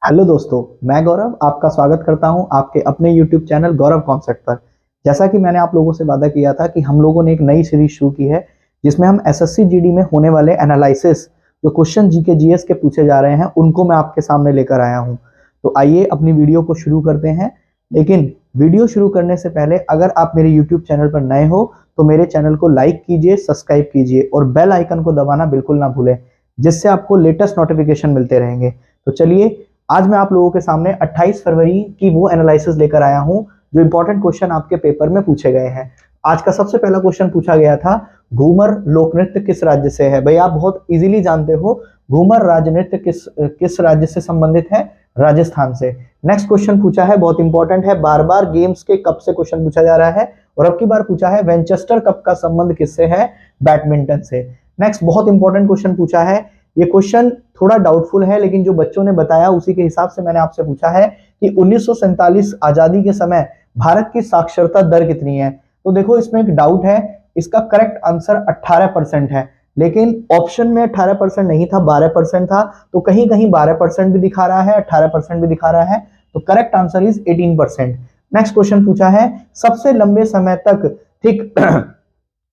Hello दोस्तों, मैं गौरव आपका स्वागत करता हूं आपके अपने YouTube चैनल गौरव कॉन्सेप्ट पर। जैसा कि मैंने आप लोगों से वादा किया था कि हम लोगों ने एक नई सीरीज शुरू की है जिसमें हम एसएससी जीडी में होने वाले एनालिसिस जो क्वेश्चन जीके जीएस के पूछे जा रहे हैं उनको मैं आपके सामने लेकर आया हूं। तो आइए अपनी वीडियो को शुरू करते हैं। लेकिन वीडियो शुरू करने से पहले अगर आप मेरे YouTube चैनल पर नए हो तो मेरे चैनल को लाइक कीजिए, सब्सक्राइब कीजिए और बेल आइकन को दबाना बिल्कुल ना भूलें, जिससे आपको लेटेस्ट नोटिफिकेशन मिलते रहेंगे। तो चलिए, आज मैं आप लोगों के सामने 28 फरवरी की वो एनालिसिस लेकर आया हूं जो इंपॉर्टेंट क्वेश्चन आपके पेपर में पूछे गए हैं। आज का सबसे पहला क्वेश्चन पूछा गया था, घूमर लोक नृत्य किस राज्य से है। भाई आप बहुत इजीली जानते हो, घूमर राज नृत्य किस राज्य से संबंधित है, राजस्थान से। नेक्स्ट क्वेश्चन पूछा है, बहुत इंपॉर्टेंट है, बार बार गेम्स के कप से क्वेश्चन पूछा जा रहा है और अब की बार पूछा है वेंचेस्टर कप का संबंध किससे है, बैडमिंटन से। नेक्स्ट बहुत इंपॉर्टेंट क्वेश्चन पूछा है, ये क्वेश्चन थोड़ा डाउटफुल है लेकिन जो बच्चों ने बताया उसी के हिसाब से मैंने आपसे पूछा है कि 1947 आजादी के समय भारत की साक्षरता दर कितनी है। तो देखो, इसमें एक डाउट है, इसका करेक्ट आंसर 18% है, लेकिन ऑप्शन में 18% नहीं था, 12% था। तो कहीं कहीं 12% भी दिखा रहा है, 18% भी दिखा रहा है, तो correct answer is 18%। Next question पूछा है, सबसे लंबे समय तक ठीक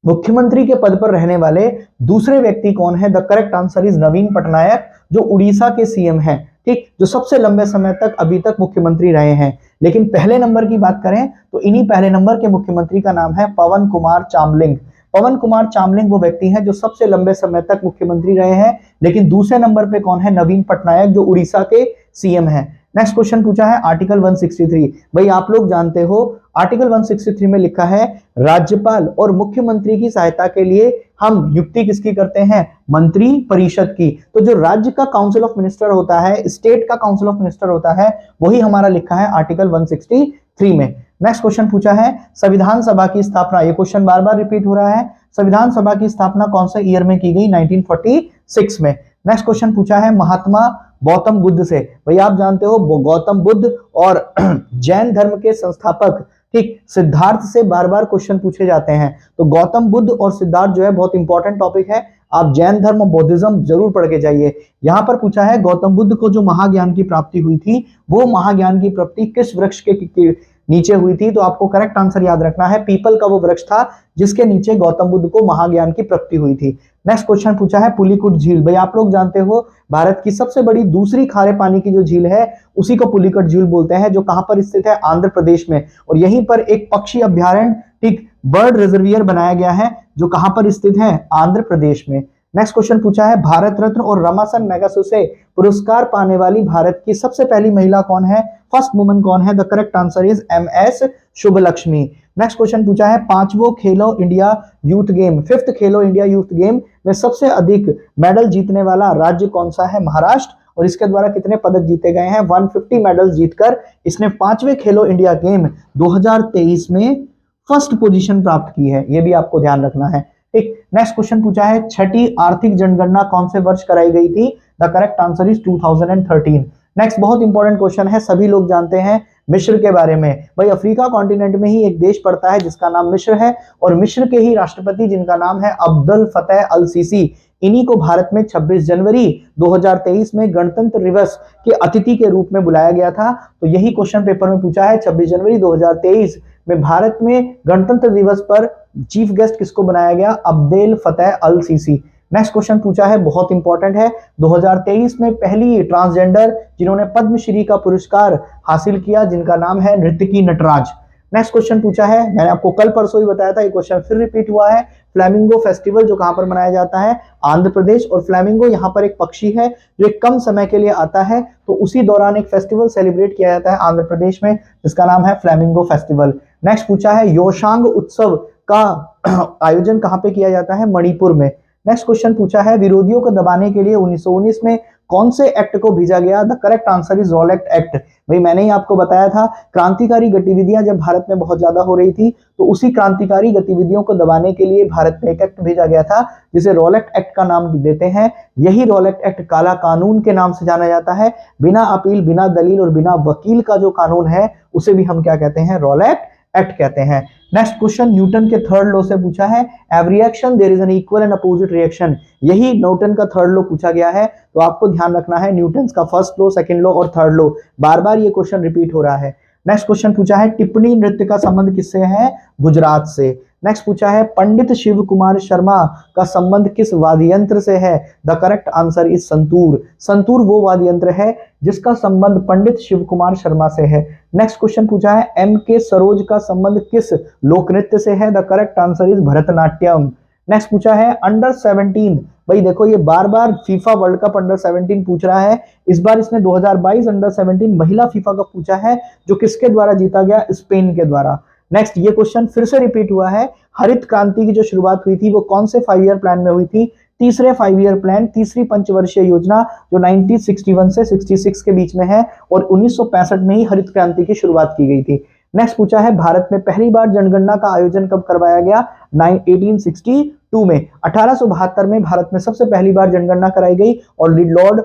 मुख्यमंत्री के पद पर रहने वाले दूसरे व्यक्ति कौन है। द करेक्ट आंसर इज नवीन पटनायक, जो उड़ीसा के सीएम हैं, ठीक, जो सबसे लंबे समय तक अभी तक मुख्यमंत्री रहे हैं। लेकिन पहले नंबर की बात करें तो इन्हीं पहले नंबर के मुख्यमंत्री का नाम है पवन कुमार चामलिंग। पवन कुमार चामलिंग वो व्यक्ति हैं जो सबसे लंबे समय तक मुख्यमंत्री रहे हैं। लेकिन दूसरे नंबर पे कौन है, नवीन पटनायक, जो उड़ीसा के सीएम हैं। नेक्स्ट क्वेश्चन पूछा है आर्टिकल 163। भाई आप लोग जानते हो आर्टिकल 163 में लिखा है, राज्यपाल और मुख्यमंत्री की सहायता के लिए हम नियुक्ति किसकी करते हैं, मंत्री परिषद की। तो जो राज्य का काउंसिल ऑफ मिनिस्टर होता है, स्टेट का काउंसिल ऑफ मिनिस्टर होता है, वही हमारा लिखा है आर्टिकल 163 में। नेक्स्ट क्वेश्चन पूछा है, संविधान सभा की स्थापना, ये क्वेश्चन बार बार रिपीट हो रहा है, संविधान सभा की स्थापना कौन से ईयर में की गई, 1946 में। नेक्स्ट क्वेश्चन पूछा है, महात्मा गौतम बुद्ध से। भाई आप जानते हो गौतम बुद्ध और जैन धर्म के संस्थापक, ठीक, सिद्धार्थ से बार बार क्वेश्चन पूछे जाते हैं। तो गौतम बुद्ध और सिद्धार्थ जो है बहुत इंपॉर्टेंट टॉपिक है, आप जैन धर्म बौद्धिज्म जरूर पढ़ के जाइए। यहां पर पूछा है, गौतम बुद्ध को जो महाज्ञान की प्राप्ति हुई थी, वो महाज्ञान की प्राप्ति किस वृक्ष के नीचे हुई थी। तो आपको करेक्ट आंसर याद रखना है, पीपल का वो वृक्ष था जिसके नीचे गौतम बुद्ध को महाज्ञान की प्राप्ति हुई थी। नेक्स्ट क्वेश्चन पूछा है, पुलिकुट झील। भाई आप लोग जानते हो भारत की सबसे बड़ी दूसरी खारे पानी की जो झील है उसी को पुलिकुट झील बोलते हैं, जो कहां पर स्थित है, आंध्र प्रदेश में। और यहीं पर एक पक्षी अभ्यारण्य, ठीक, बर्ड रिजर्वियर बनाया गया है, जो कहां पर स्थित है, आंध्र प्रदेश में। नेक्स्ट क्वेश्चन पूछा है, भारत रत्न और रमासन मैगसेसे पुरस्कार पाने वाली भारत की सबसे पहली महिला कौन है, फर्स्ट वुमन कौन है। The correct answer is M S Subbulakshmi. Next question पूछा है, पांचवो Khelo India youth game, fifth Khelo India youth game में सबसे अधिक मेडल जीतने वाला राज्य कौन सा है, महाराष्ट्र। और इसके द्वारा कितने पदक जीते गए हैं, 150 मेडल जीतकर इसने पांचवें खेलो इंडिया गेम 2023 में फर्स्ट पोजीशन प्राप्त की है, यह भी आपको ध्यान रखना है, ठीक। नेक्स्ट क्वेश्चन पूछा है, छठी आर्थिक जनगणना कौन से वर्ष कराई गई थी। The correct answer is 2013। Next बहुत इंपॉर्टेंट क्वेश्चन है, सभी लोग जानते हैं मिस्र के बारे में। भाई अफ्रीका कॉन्टिनेंट में ही एक देश पड़ता है जिसका नाम मिस्र है, और मिस्र के ही राष्ट्रपति जिनका नाम है अब्दुल फतेह अल सीसी, इन्हीं को भारत में 26 जनवरी 2023 में गणतंत्र दिवस के अतिथि के रूप में बुलाया गया था। तो यही क्वेश्चन पेपर में पूछा है, 26 जनवरी 2023 में भारत में गणतंत्र दिवस पर चीफ गेस्ट किसको बनाया गया, अब्दुल फतेह अल सीसी। नेक्स्ट क्वेश्चन पूछा है, बहुत इंपॉर्टेंट है, 2023 में पहली ट्रांसजेंडर जिन्होंने पद्मश्री का पुरस्कार हासिल किया, जिनका नाम है नृत्यकी नटराज। नेक्स्ट क्वेश्चन पूछा है, मैंने आपको कल परसों ही बताया था, ये क्वेश्चन फिर रिपीट हुआ है, फ्लैमिंगो फेस्टिवल जो कहां पर मनाया जाता है, आंध्र प्रदेश। और फ्लैमिंगो यहाँ पर एक पक्षी है जो एक कम समय के लिए आता है, तो उसी दौरान एक फेस्टिवल सेलिब्रेट किया जाता है आंध्र प्रदेश में, जिसका नाम है फ्लैमिंगो फेस्टिवल। नेक्स्ट पूछा है, योशांग उत्सव का आयोजन कहां पे किया जाता है, मणिपुर में। नेक्स्ट क्वेश्चन पूछा है, विरोधियों को दबाने के लिए 1919 में कौन से एक्ट को भेजा गया। The correct answer is Rowlatt act. भाई मैंने ही आपको बताया था, क्रांतिकारी गतिविधियां जब भारत में बहुत ज्यादा हो रही थी, तो उसी क्रांतिकारी गतिविधियों को दबाने के लिए भारत में एक एक्ट भेजा गया था जिसे रॉलेट एक्ट का नाम देते हैं। यही रॉलेट एक्ट काला कानून के नाम से जाना जाता है। बिना अपील, बिना दलील और बिना वकील का जो कानून है उसे भी हम क्या कहते हैं, रॉलेट एक्ट कहते हैं। नेक्स्ट क्वेश्चन न्यूटन के थर्ड लॉ से पूछा है, every action there is an equal and opposite reaction. यही न्यूटन का थर्ड लॉ पूछा गया है, तो आपको ध्यान रखना है न्यूटन का फर्स्ट लॉ, सेकंड लॉ और थर्ड लॉ, बार बार ये क्वेश्चन रिपीट हो रहा है। नेक्स्ट क्वेश्चन पूछा है टिप्पणी नृत्य का संबंध किससे है, गुजरात से। नेक्स्ट पूछा है पंडित शिव कुमार शर्मा का संबंध किस वाद्य यंत्र से है, the correct answer is santoor. Santoor वो वाद्य यंत्र है जिसका संबंध पंडित शिव कुमार शर्मा से है। नेक्स्ट क्वेश्चन पूछा है एम के सरोज का संबंध किस लोक नृत्य से है, the correct answer is Bharatanatyam. Next पूछा है अंडर 17, भाई देखो ये बार बार फीफा वर्ल्ड कप अंडर 17 पूछ रहा है, इस बार इसने 2022 अंडर 17 महिला फीफा कप पूछा है, जो किसके द्वारा जीता गया, स्पेन के द्वारा। नेक्स्ट ये क्वेश्चन फिर से रिपीट हुआ है, हरित क्रांति की जो शुरुआत हुई थी वो कौन से 5 ईयर प्लान में हुई थी, तीसरे 5 ईयर प्लान, तीसरी पंचवर्षीय योजना जो 1961 से 66 के बीच में है, और 1965 में ही हरित क्रांति की शुरुआत की गई थी। नेक्स्ट पूछा है भारत में पहली बार जनगणना का आयोजन कब करवाया गया, 1862 में। 1872 में भारत में सबसे पहली बार जनगणना कराई गई, और लॉर्ड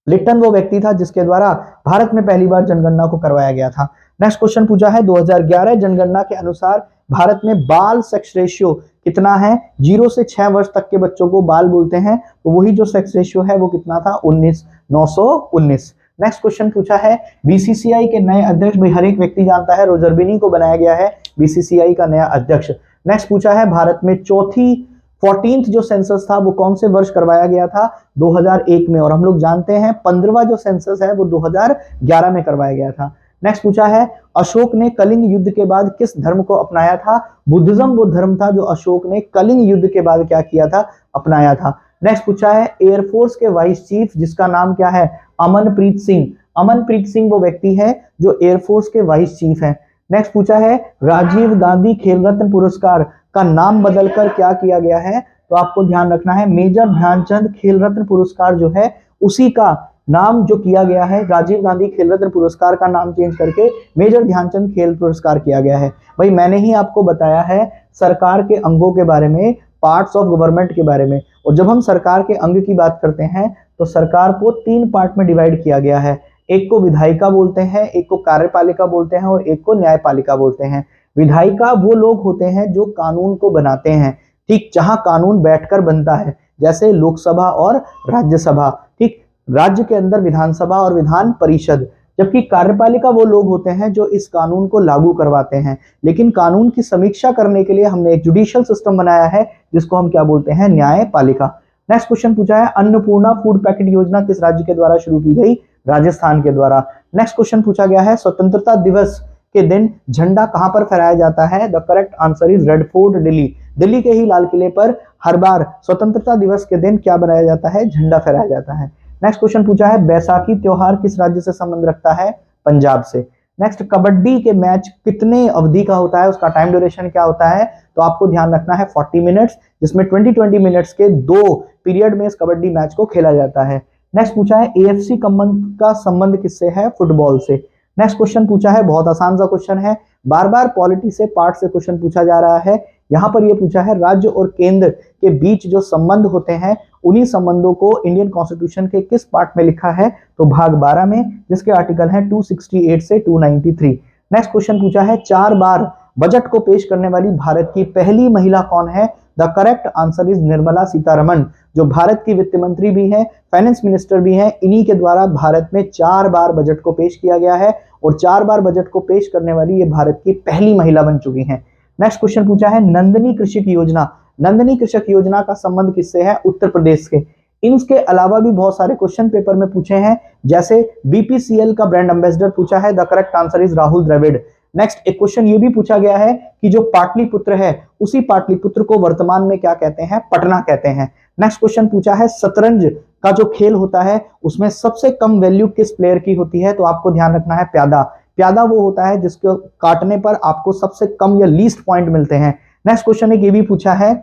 लिटन वो व्यक्ति था जिसके द्वारा भारत में पहली बार जनगणना को करवाया गया था। नेक्स्ट क्वेश्चन पूछा है 2011 जनगणना के अनुसार भारत में बाल सेक्स रेशियो कितना है, 0 से 6 वर्ष तक के बच्चों को बाल बोलते हैं, तो वही जो सेक्स रेशियो है वो कितना था, 919। नेक्स्ट क्वेश्चन पूछा है बीसीसीआई के नए अध्यक्ष, भाई हर एक व्यक्ति जानता है रोजर बिनी को बनाया गया है बीसीसीआई का नया अध्यक्ष। नेक्स्ट पूछा है भारत में 14th जो सेंसस था वो कौन से वर्ष करवाया गया था, 2001 में, और हम लोग जानते हैं 15वां जो सेंसस है वो 2011 में करवाया गया था। नेक्स्ट पूछा है अशोक ने कलिंग युद्ध के बाद किस धर्म को अपनाया था, बुद्धिज्म वो धर्म था जो अशोक ने कलिंग युद्ध के बाद क्या किया था, अपनाया था। नेक्स्ट पूछा है एयरफोर्स के वाइस चीफ जिसका नाम क्या है, अमनप्रीत सिंह। अमनप्रीत सिंह वो व्यक्ति है जो एयरफोर्स के वाइस चीफ है। नेक्स्ट पूछा है राजीव गांधी खेल रत्न पुरस्कार का नाम बदलकर क्या किया गया है, तो आपको ध्यान रखना है मेजर ध्यानचंद खेल रत्न पुरस्कार जो है उसी का नाम जो किया गया है, राजीव गांधी खेल रत्न पुरस्कार का नाम चेंज करके मेजर ध्यानचंद खेल पुरस्कार किया गया है। भाई मैंने ही आपको बताया है सरकार के अंगों के बारे में, पार्ट्स ऑफ गवर्नमेंट के बारे में, और जब हम सरकार के अंग की बात करते हैं तो सरकार को 3 पार्ट में डिवाइड किया गया है, एक को विधायिका बोलते हैं, एक को कार्यपालिका बोलते हैं, और एक को न्यायपालिका बोलते हैं। विधायिका वो लोग होते हैं जो कानून को बनाते हैं, ठीक, जहां कानून बैठकर बनता है, जैसे लोकसभा और राज्यसभा, ठीक, राज्य के अंदर विधानसभा और विधान परिषद। जबकि कार्यपालिका वो लोग होते हैं जो इस कानून को लागू करवाते हैं, लेकिन कानून की समीक्षा करने के लिए हमने एक जुडिशियल सिस्टम बनाया है जिसको हम क्या बोलते हैं, न्यायपालिका। नेक्स्ट क्वेश्चन पूछा है अन्नपूर्णा फूड पैकेट योजना किस राज्य के द्वारा शुरू की गई, राजस्थान के द्वारा। नेक्स्ट क्वेश्चन पूछा गया है स्वतंत्रता दिवस के दिन झंडा कहां पर फहराया जाता है, the correct answer is red fort Delhi. Delhi के ही लाल किले पर हर बार स्वतंत्रता दिवस के दिन क्या बनाया जाता है, झंडा फहराया जाता है। नेक्स्ट क्वेश्चन पूछा है बैसाखी त्योहार किस राज्य से संबंध रखता है, पंजाब से। नेक्स्ट कबड्डी के मैच कितने अवधि का होता है, उसका टाइम ड्यूरेशन क्या होता है, तो आपको ध्यान रखना है 40 मिनट्स, जिसमें 20 मिनट्स के 2 पीरियड में इस कबड्डी मैच को खेला जाता है। नेक्स्ट पूछा है एएफसी का संबंध किससे है, फुटबॉल से। नेक्स्ट क्वेश्चन पूछा है बहुत आसान सा क्वेश्चन है, बार बार पॉलिटी से पार्ट से क्वेश्चन पूछा जा रहा है। यहाँ पर ये पूछा है राज्य और केंद्र के बीच जो संबंध होते हैं उन्हीं संबंधों को इंडियन कॉन्स्टिट्यूशन के किस पार्ट में लिखा है, तो भाग 12 में, जिसके आर्टिकल है 268 से 293। नेक्स्ट क्वेश्चन पूछा है 4 बार बजट को पेश करने वाली भारत की पहली महिला कौन है, the correct answer is Nirmala Sitharaman, जो भारत की वित्त मंत्री भी है, फाइनेंस मिनिस्टर भी है। इन्हीं के द्वारा भारत में 4 बार बजट को पेश किया गया है, और 4 बार बजट को पेश करने वाली ये भारत की पहली महिला बन चुकी हैं। नेक्स्ट क्वेश्चन पूछा है नंदनी कृषक योजना, नंदनी कृषक योजना का संबंध किससे है, उत्तर प्रदेश के। इनके अलावा भी बहुत सारे क्वेश्चन पेपर में पूछे हैं, जैसे बीपीसीएल का ब्रांड एम्बेसडर पूछा है, the correct answer is Rahul Dravid. Next एक क्वेश्चन ये भी पूछा गया है कि जो पाटलिपुत्र है उसी पाटलिपुत्र को वर्तमान में क्या कहते हैं, पटना कहते हैं। नेक्स्ट क्वेश्चन पूछा है शतरंज का जो खेल होता है उसमें सबसे कम वैल्यू किस प्लेयर की होती है, तो आपको ध्यान रखना है प्यादा। प्यादा वो होता है जिसको काटने पर आपको सबसे कम या लीस्ट पॉइंट मिलते हैं। नेक्स्ट क्वेश्चन एक ये भी पूछा है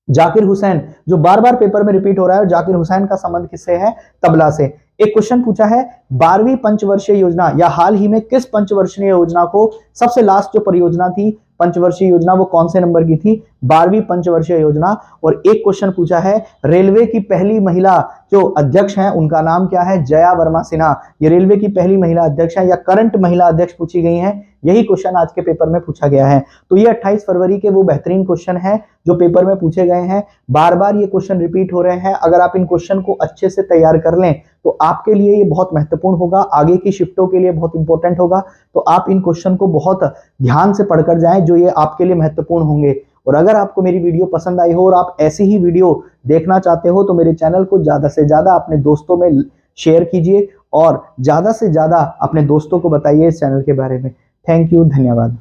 जाकिर हुसैन, जो बार बार पेपर में रिपीट हो रहा है, और जाकिर हुसैन का संबंध किससे है, तबला से। एक क्वेश्चन पूछा है 12वीं पंचवर्षीय योजना या हाल ही में किस पंचवर्षीय योजना को, सबसे लास्ट जो परियोजना थी पंचवर्षीय योजना वो कौन से नंबर की थी, 12वीं पंचवर्षीय योजना। और एक क्वेश्चन पूछा है रेलवे की पहली महिला जो अध्यक्ष हैं उनका नाम क्या है, जया वर्मा सिन्हा। ये रेलवे की पहली महिला अध्यक्ष है या करंट महिला अध्यक्ष पूछी गई हैं। यही क्वेश्चन आज के पेपर में पूछा गया है। तो ये 28 फरवरी के वो बेहतरीन क्वेश्चन है जो पेपर में पूछे गए हैं। बार बार ये क्वेश्चन रिपीट हो रहे हैं। अगर आप इन क्वेश्चन को अच्छे से तैयार कर लें तो आपके लिए ये बहुत महत्वपूर्ण होगा, आगे की शिफ्टों के लिए बहुत इंपॉर्टेंट होगा। तो आप इन क्वेश्चन को बहुत ध्यान से पढ़कर जाएं जो ये आपके लिए महत्वपूर्ण होंगे। और अगर आपको मेरी वीडियो पसंद आई हो और आप ऐसी ही वीडियो देखना चाहते हो तो मेरे चैनल को ज्यादा से ज्यादा अपने दोस्तों में शेयर कीजिए और ज्यादा से ज्यादा अपने दोस्तों को बताइए इस चैनल के बारे में। थैंक यू, धन्यवाद।